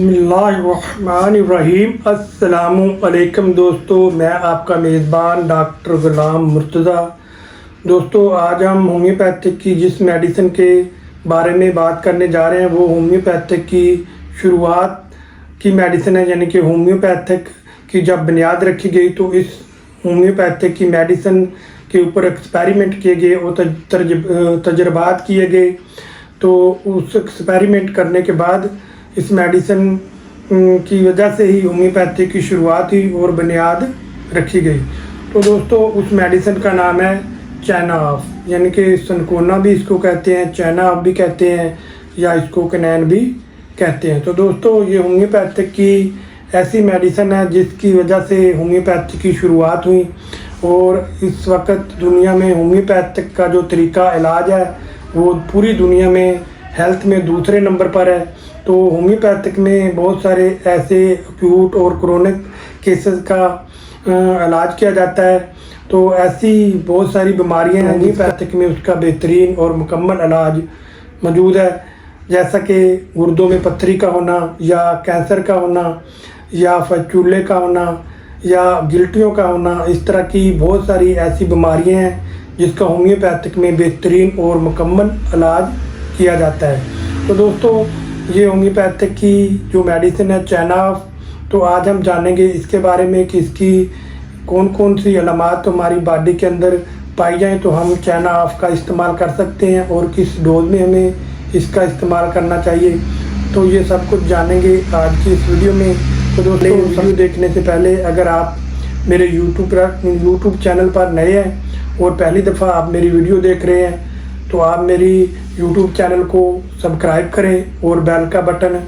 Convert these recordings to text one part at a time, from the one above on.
बिस्मिल्लाहिर्रहमानिर्रहीम। अस्सलामुअलैकुम दोस्तों, मैं आपका मेज़बान डॉक्टर ग़ुलाम मुर्तज़ा। दोस्तों, आज हम होम्योपैथिक की जिस मेडिसिन के बारे में बात करने जा रहे हैं वो होम्योपैथिक की शुरुआत की मेडिसिन है, यानी कि होम्योपैथिक की जब बुनियाद रखी गई तो इस होम्योपैथिक की मेडिसिन के ऊपर एक्सपेरिमेंट किए गए और तजर्बात किए गए। तो उस एक्सपेरिमेंट करने के बाद इस मेडिसिन की वजह से ही होम्योपैथी की शुरुआत हुई और बुनियाद रखी गई। तो दोस्तों, उस मेडिसिन का नाम है चाइना ऑफ, यानी कि सनकोना भी इसको कहते हैं, चाइना ऑफ भी कहते हैं, या इसको कनैन भी कहते हैं। तो दोस्तों, ये होम्योपैथिक की ऐसी मेडिसिन है जिसकी वजह से होम्योपैथी की शुरुआत हुई और इस वक्त दुनिया में होम्योपैथिक का जो तरीका इलाज है वो पूरी दुनिया में हेल्थ में दूसरे नंबर पर है। तो होम्योपैथिक में बहुत सारे ऐसे एक्यूट और क्रोनिक केसेस का इलाज किया जाता है। तो ऐसी बहुत सारी बीमारियां हैं होम्योपैथिक में उसका बेहतरीन और मुकम्मल इलाज मौजूद है, जैसा कि गुर्दों में पत्थरी का होना, या कैंसर का होना, या फचूले का होना, या गिल्टियों का होना। इस तरह की बहुत सारी ऐसी बीमारियां हैं जिसका होम्योपैथिक में बेहतरीन और मुकम्मल इलाज किया जाता है। तो दोस्तों, ये होम्योपैथिक की जो मेडिसिन है चाइना ऑफ, तो आज हम जानेंगे इसके बारे में कि इसकी कौन कौन सी अलामात हमारी बॉडी के अंदर पाई जाएँ तो हम चाइना ऑफ का इस्तेमाल कर सकते हैं और किस डोज में हमें इसका इस्तेमाल करना चाहिए। तो ये सब कुछ जानेंगे आज की इस वीडियो में। तो दोस्तों, वीडियो देखने से पहले अगर आप मेरे यूट्यूब चैनल पर नए हैं और पहली दफ़ा आप मेरी वीडियो देख रहे हैं तो आप मेरी यूट्यूब चैनल को सब्सक्राइब करें और बेल का बटन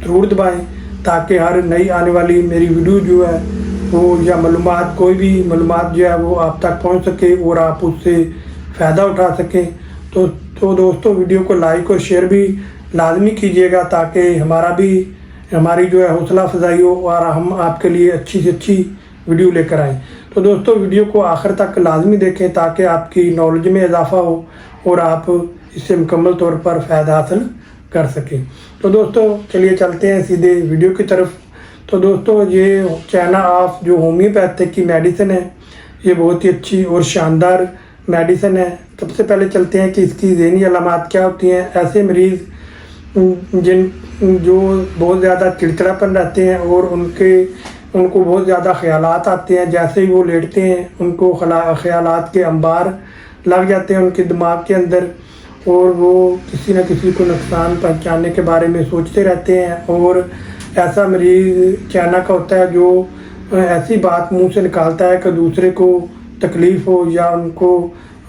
ज़रूर दबाएं ताकि हर नई आने वाली मेरी वीडियो जो है वो या मालूमात कोई भी मालूमात जो है वो आप तक पहुंच सके और आप उससे फ़ायदा उठा सकें। तो दोस्तों, वीडियो को लाइक और शेयर भी लाजमी कीजिएगा ताकि हमारी जो है हौसला अफजाई हो और हम आपके लिए अच्छी से अच्छी वीडियो लेकर आएँ। तो दोस्तों, वीडियो को आखिर तक लाजमी देखें ताकि आपकी नॉलेज में इजाफ़ा हो और आप इससे मुकम्मल तौर पर फ़ायदा हासिल कर सकें। तो दोस्तों, चलिए चलते हैं सीधे वीडियो की तरफ। तो दोस्तों, ये चाइना ऑफ जो होम्योपैथिक की मेडिसिन है ये बहुत ही अच्छी और शानदार मेडिसिन है। सबसे पहले चलते हैं कि इसकी ज़हनी अलामात क्या होती हैं। ऐसे मरीज़ जो बहुत ज़्यादा चिड़चिड़ापन रहते हैं और उनको बहुत ज़्यादा ख्यालात आते हैं, जैसे ही वो लेटते हैं उनको ख्यालात के अंबार लग जाते हैं उनके दिमाग के अंदर और वो किसी न किसी को नुकसान पहुंचाने के बारे में सोचते रहते हैं। और ऐसा मरीज़ चाइना का होता है जो ऐसी बात मुंह से निकालता है कि दूसरे को तकलीफ़ हो या उनको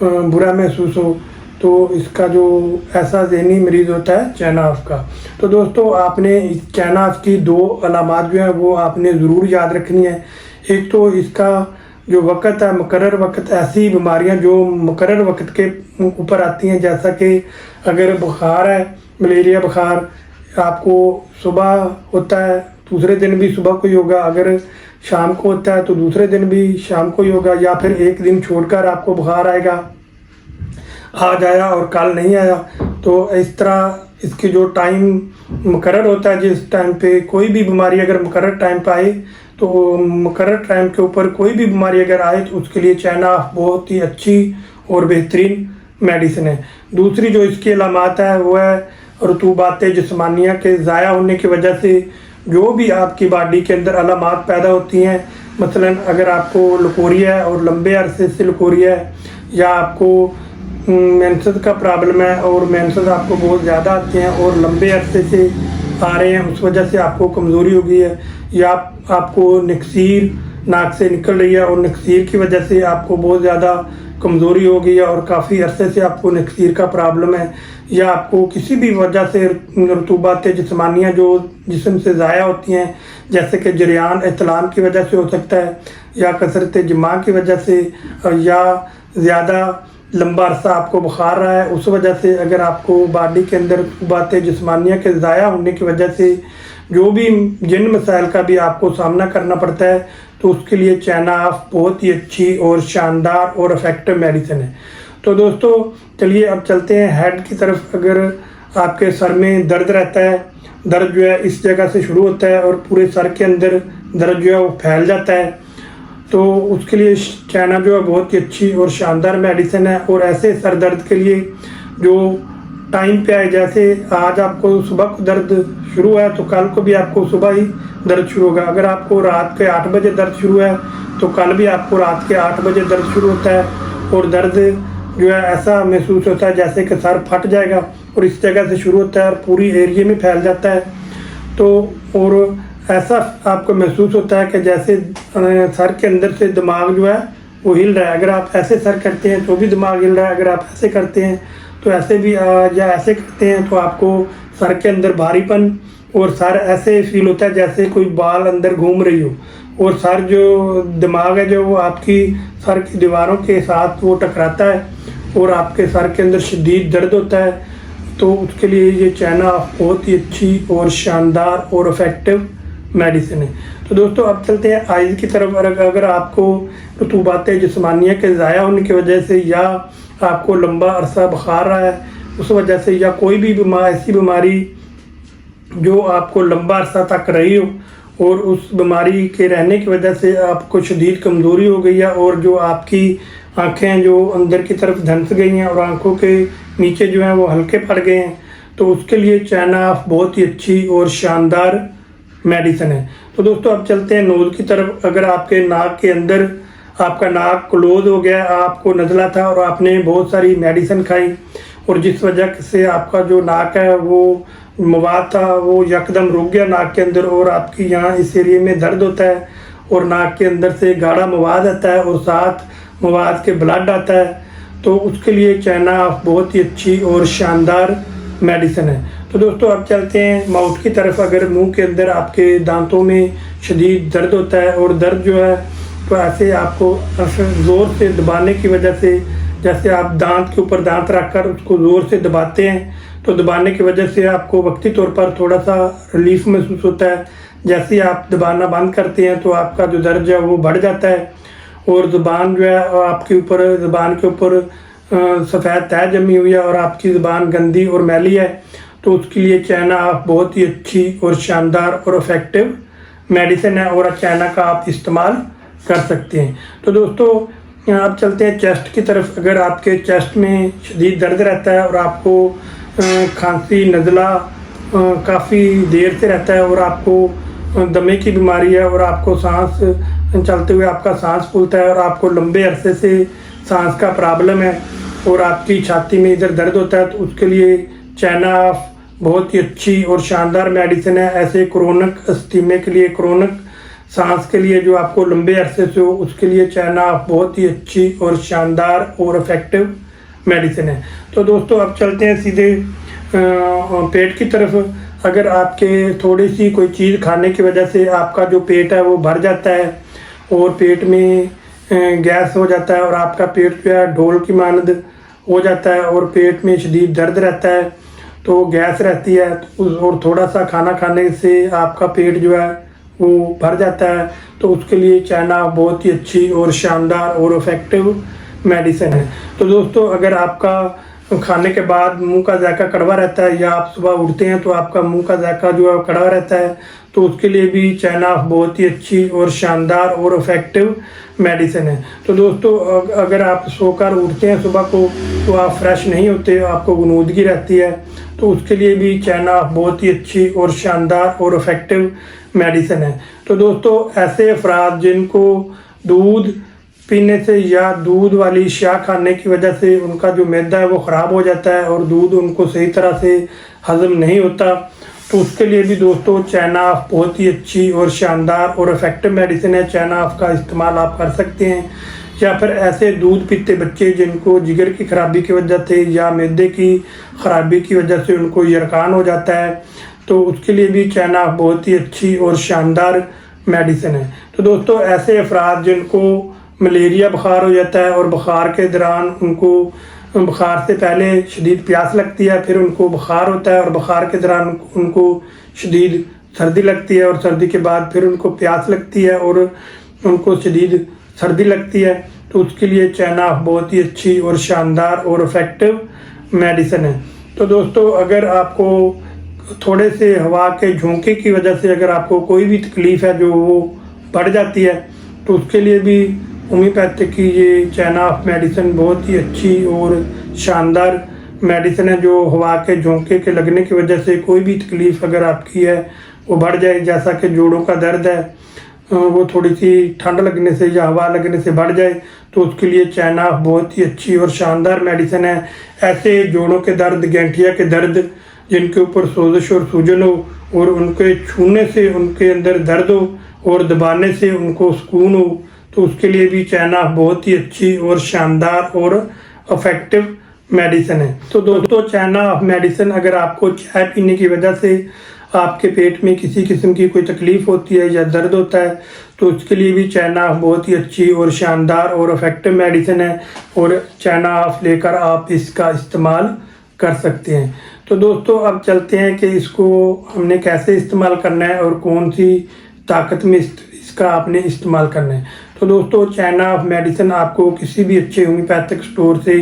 बुरा महसूस हो। तो इसका जो ऐसा ज़हनी मरीज़ होता है चाइना ऑफ का। तो दोस्तों, आपने इस चाइना ऑफ की दो अलामात जो हैं वो आपने ज़रूर याद रखनी है। एक तो इसका जो वक़्त है, मुकर्रर वक़्त, ऐसी बीमारियां जो मुकर्रर वक़्त के ऊपर आती हैं, जैसा कि अगर बुखार है, मलेरिया बुखार आपको सुबह होता है दूसरे दिन भी सुबह को ही होगा, अगर शाम को होता है तो दूसरे दिन भी शाम को ही होगा, या फिर एक दिन छोड़कर आपको बुखार आएगा, आज आया और कल नहीं आया। तो इस तरह इसकी जो टाइम मुकर्रर होता है, जिस टाइम पे कोई भी बीमारी अगर मुकर्रर टाइम पे आए तो मुकर्रर टाइम के ऊपर कोई भी बीमारी अगर आए तो उसके लिए चाइना ऑफ बहुत ही अच्छी और बेहतरीन मेडिसिन है। दूसरी जो इसकी अलामात है वो है रतूबात जिस्मानिया के ज़ाया होने की वजह से जो भी आपकी बॉडी के अंदर अलामात पैदा होती हैं। मसलन अगर आपको लकोरिया है और लंबे अरसे से लकोरिया है, या आपको मेंसेस का प्रॉब्लम है और मेंसेस आपको बहुत ज़्यादा आते हैं और लंबे अरसे से आ रहे हैं, उस वजह से आपको कमज़ोरी हो गई है, या आपको नक्सीर नाक से निकल रही है और नक्सीर की वजह से आपको बहुत ज़्यादा कमज़ोरी हो गई है और काफ़ी अरसे से आपको नक्सीर का प्रॉब्लम है, या आपको किसी भी वजह से रतूबात जिस्मानियाँ जो जिस्म से ज़ाया होती हैं, जैसे कि जरियान एहतलाम की वजह से हो सकता है, या कसरत जिमा की वजह से, या ज़्यादा लंबा अरसा आपको बुखार रहा है, उस वजह से अगर आपको बॉडी के अंदर रतूबात जिस्मानिया के ज़ाया होने की वजह से जो भी जिन मसाइल का भी आपको सामना करना पड़ता है तो उसके लिए चाइना ऑफ बहुत ही अच्छी और शानदार और इफ़ेक्टिव मेडिसिन है। तो दोस्तों, चलिए अब चलते हैं हेड की तरफ। अगर आपके सर में दर्द रहता है दर्द जो है इस जगह से शुरू होता है और पूरे सर के अंदर दर्द जो है वो फैल जाता है। तो उसके लिए चाइना जो है बहुत ही अच्छी और शानदार मेडिसिन है। और ऐसे सर दर्द के लिए जो टाइम पे आए, जैसे आज आपको सुबह को दर्द शुरू है तो कल को भी आपको सुबह ही दर्द शुरू होगा। अगर आपको रात के 8 बजे दर्द शुरू है तो कल भी आपको रात के 8 बजे दर्द शुरू होता है। और दर्द जो है ऐसा महसूस होता है जैसे कि सर फट जाएगा और इस जगह से शुरू होता है और पूरी एरिया में फैल जाता है। तो और ऐसा आपको महसूस होता है कि जैसे सर के अंदर से दिमाग जो है वो हिल रहा है। अगर आप ऐसे सर करते हैं तो भी दिमाग हिल रहा है, अगर आप ऐसे करते हैं तो ऐसे भी, या ऐसे करते हैं तो आपको सर के अंदर भारीपन और सर ऐसे फील होता है जैसे कोई बाल अंदर घूम रही हो। और सर जो दिमाग है जो वो आपकी सर की दीवारों के साथ वो टकराता है और आपके सर के अंदर शदीद दर्द होता है। तो उसके लिए ये चाइना बहुत ही अच्छी और शानदार और इफ़ेक्टिव मेडिसिन है। तो दोस्तों अब चलते हैं आइज़ की तरफ। अगर आपको रतूबात जिस्मानिया के ज़ाया होने की वजह से या आपको लंबा अरसा बुखार रहा है उस वजह से, या कोई भी ऐसी बीमारी जो आपको लंबा अरसा तक रही हो और उस बीमारी के रहने की वजह से आपको शदीद कमज़ोरी हो गई है और जो आपकी आँखें जो अंदर की तरफ धंस गई हैं और आँखों के नीचे जो हैं वो हल्के पड़ गए हैं, तो उसके लिए चाइना बहुत ही अच्छी और शानदार मेडिसिन है। तो दोस्तों अब चलते हैं नोज़ की तरफ। अगर आपके नाक के अंदर आपका नाक क्लोज हो गया, आपको नज़ला था और आपने बहुत सारी मेडिसिन खाई और जिस वजह से आपका जो नाक है वो मवाद था वो यकदम रुक गया नाक के अंदर और आपकी यहाँ इस एरिए में दर्द होता है और नाक के अंदर से गाढ़ा मवाद आता है और साथ मवाद के ब्लड आता है, तो उसके लिए चाइना बहुत ही अच्छी और शानदार मेडिसिन है। तो दोस्तों अब चलते हैं माउथ की तरफ। अगर मुंह के अंदर आपके दांतों में शदीद दर्द होता है और दर्द जो है तो ऐसे आपको ज़ोर से दबाने की वजह से, जैसे आप दांत के ऊपर दांत रखकर उसको ज़ोर से दबाते हैं तो दबाने की वजह से आपको वक्ती तौर पर थोड़ा सा रिलीफ महसूस होता है। जैसे आप दबाना बंद करते हैं तो आपका जो दर्द है वो बढ़ जाता है और ज़ुबान जो है आपके ऊपर, ज़ुबान के ऊपर सफ़ेद तह जमी हुई है और आपकी ज़ुबान गंदी और मैली है, तो उसके लिए चाइना बहुत ही अच्छी और शानदार और इफ़ेक्टिव मेडिसिन है और चाइना का आप इस्तेमाल कर सकते हैं। तो दोस्तों आप चलते हैं चेस्ट की तरफ। अगर आपके चेस्ट में शदीद दर्द रहता है और आपको खांसी नज़ला काफ़ी देर से रहता है और आपको दमे की बीमारी है और आपको सांस चलते हुए आपका सांस फूलता है और आपको लंबे अरसे से सांस का प्रॉब्लम है और आपकी छाती में इधर दर्द होता है, तो उसके लिए चाइना बहुत ही अच्छी और शानदार मेडिसिन है। ऐसे क्रोनिक अस्थीमे के लिए, क्रोनिक सांस के लिए जो आपको लंबे अरसे से हो, उसके लिए चाइना बहुत ही अच्छी और शानदार और इफ़ेक्टिव मेडिसिन है। तो दोस्तों अब चलते हैं सीधे पेट की तरफ। अगर आपके थोड़ी सी कोई चीज़ खाने की वजह से आपका जो पेट है वो भर जाता है और पेट में गैस हो जाता है और आपका पेट जो है ढोल की मानद हो जाता है और पेट में शदीद दर्द रहता है, तो गैस रहती है और थोड़ा सा खाना खाने से आपका पेट जो है वो भर जाता है, तो उसके लिए चाइना बहुत ही अच्छी और शानदार और इफ़ेक्टिव मेडिसिन है। तो दोस्तों अगर आपका खाने के बाद मुंह का जायका कड़वा रहता है या आप सुबह उठते हैं तो आपका मुंह का जायका जो है कड़वा रहता है, तो उसके लिए भी चाइना बहुत ही अच्छी और शानदार और इफ़ेक्टिव मेडिसिन है। तो दोस्तों अगर आप सोकर उठते हैं सुबह को तो आप फ्रेश नहीं होते, आपको गुनूदगी रहती है, तो उसके लिए भी चाइना बहुत ही अच्छी और शानदार और इफ़ेक्टिव मेडिसिन है। तो दोस्तों ऐसे अफराद जिनको दूध पीने से या दूध वाली अशिया खाने की वजह से उनका जो मैदा है वो ख़राब हो जाता है और दूध उनको सही तरह से हज़म नहीं होता, तो उसके लिए भी दोस्तों चाइना बहुत ही अच्छी और शानदार और इफ़ेक्टिव मेडिसिन है। चाइना का इस्तेमाल आप कर सकते हैं। या फिर ऐसे दूध पीते बच्चे जिनको जिगर की ख़राबी की वजह से या मैदे की ख़राबी की वजह से उनको यरकान हो जाता है, तो उसके लिए भी चाइना बहुत ही अच्छी और शानदार मेडिसिन है। तो दोस्तों ऐसे अफराद जिनको मलेरिया बुखार हो जाता है और बुखार के दौरान उनको बुखार से पहले शदीद प्यास लगती है, फिर उनको बुखार होता है और बुखार के दौरान उनको शदीद सर्दी लगती है और सर्दी के बाद फिर उनको प्यास लगती है और उनको शदीद सर्दी लगती है, तो उसके लिए चाइना बहुत ही अच्छी और शानदार और इफ़ेक्टिव मेडिसिन है। तो दोस्तों अगर आपको थोड़े से हवा के झोंके की वजह से अगर आपको कोई भी तकलीफ़ है जो वो बढ़ जाती है, तो उसके लिए भी होम्योपैथिक की ये चैन ऑफ मेडिसिन बहुत ही अच्छी और शानदार मेडिसिन है, जो हवा के झोंके के लगने की वजह से कोई भी तकलीफ़ अगर आपकी है वो बढ़ जाए। जैसा कि जोड़ों का दर्द है, वो थोड़ी सी ठंड लगने से या हवा लगने से बढ़ जाए, तो उसके लिए चैन ऑफ बहुत ही अच्छी और शानदार मेडिसिन है। ऐसे जोड़ों के दर्द, गैंठिया के दर्द, जिनके ऊपर सोजिश और सूजन हो और उनके छूने से उनके अंदर दर्द हो और दबाने से उनको सुकून हो, तो उसके लिए भी चैन ऑफ बहुत ही अच्छी और शानदार और इफेक्टिव मेडिसिन है। तो दोस्तों, चैन ऑफ मेडिसिन अगर आपको चाय पीने की वजह से आपके पेट में किसी किस्म की कोई तकलीफ़ होती है या दर्द होता है, तो उसके लिए भी चैन ऑफ बहुत ही अच्छी और शानदार और इफेक्टिव मेडिसिन है और चैन ऑफ लेकर आप इसका इस्तेमाल कर सकते हैं। तो दोस्तों, अब चलते हैं कि इसको हमने कैसे इस्तेमाल करना है और कौन सी ताकत में इसका आपने इस्तेमाल करना है। तो दोस्तों, चैन ऑफ मेडिसिन आपको किसी भी अच्छे होम्योपैथिक स्टोर से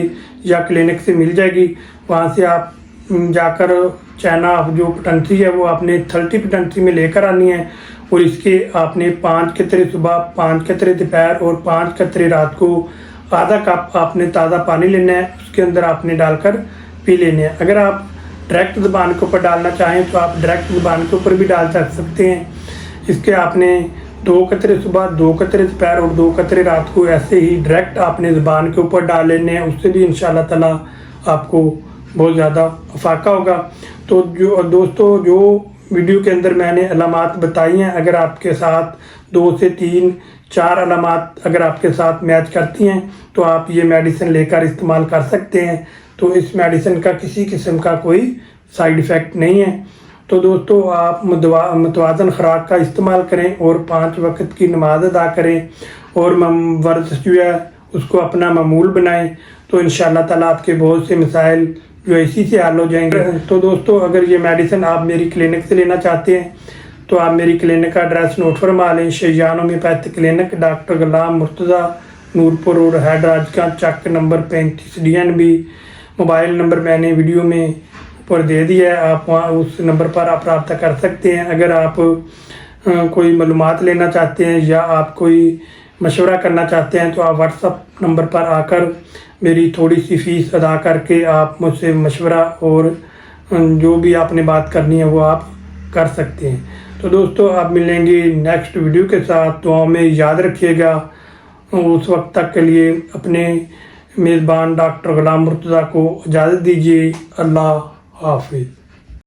या क्लिनिक से मिल जाएगी। वहाँ से आप जाकर चैन ऑफ जो पोटेंसी है वो आपने 30 पोटेंसी में लेकर आनी है और इसके आपने 5 कतरे सुबह, 5 कतरे दोपहर और 5 कतरे रात को आधा कप आपने ताज़ा पानी लेना है, उसके अंदर आपने डालकर पी लेने हैं। अगर आप डायरेक्ट ज़ुबान के ऊपर डालना चाहें तो आप डायरेक्ट ज़ुबान के ऊपर भी डाल सकते हैं। इसके आपने 2 कतरे सुबह, 2 कतरे दोपहर और 2 कतरे रात को ऐसे ही डायरेक्ट आपने ज़ुबान के ऊपर डाल लेने हैं। उससे भी इंशाल्लाह ताला आपको बहुत ज़्यादा फ़ायदा होगा। तो जो दोस्तों, जो वीडियो के अंदर मैंने अलामात बताई हैं, अगर आपके साथ 2 से 3, 4 अलामात अगर आपके साथ मैच करती हैं तो आप ये मेडिसिन लेकर इस्तेमाल कर सकते हैं। तो इस मेडिसिन का किसी किस्म का कोई साइड इफ़ेक्ट नहीं है। तो दोस्तों, आप मुतवाज़न ख़ुराक का इस्तेमाल करें और 5 वक्त की नमाज अदा करें और वर्जिश जो है उसको अपना मामूल बनाएं, तो इंशाअल्लाह ताला आपके बहुत से मसाइल जो इसी से हल हो जाएंगे। तो दोस्तों, अगर ये मेडिसिन आप मेरी क्लिनिक से लेना चाहते हैं तो आप मेरी क्लिनिक का एड्रेस नोट फरमा लें। शैजान होम्योपैथिक क्लिनिक, डॉक्टर गुलाम मुर्तज़ा, नूरपुर रोड, हैदराबाद, चक नंबर 35 DNB। मोबाइल नंबर मैंने वीडियो में ऊपर दे दिया है, आप वहाँ उस नंबर पर आप रब्ता कर सकते हैं। अगर आप कोई मालूमात लेना चाहते हैं या आप कोई मशवरा करना चाहते हैं तो आप व्हाट्सअप नंबर पर आकर मेरी थोड़ी सी फ़ीस अदा करके आप मुझसे मशवरा और जो भी आपने बात करनी है वो आप कर सकते हैं। तो दोस्तों, आप मिलेंगे नेक्स्ट वीडियो के साथ। दुआ में याद रखिएगा। उस वक्त तक के लिए अपने मेज़बान डॉक्टर गुलाम मुर्तज़ा को इजाज़त दीजिए। अल्लाह हाफिज़।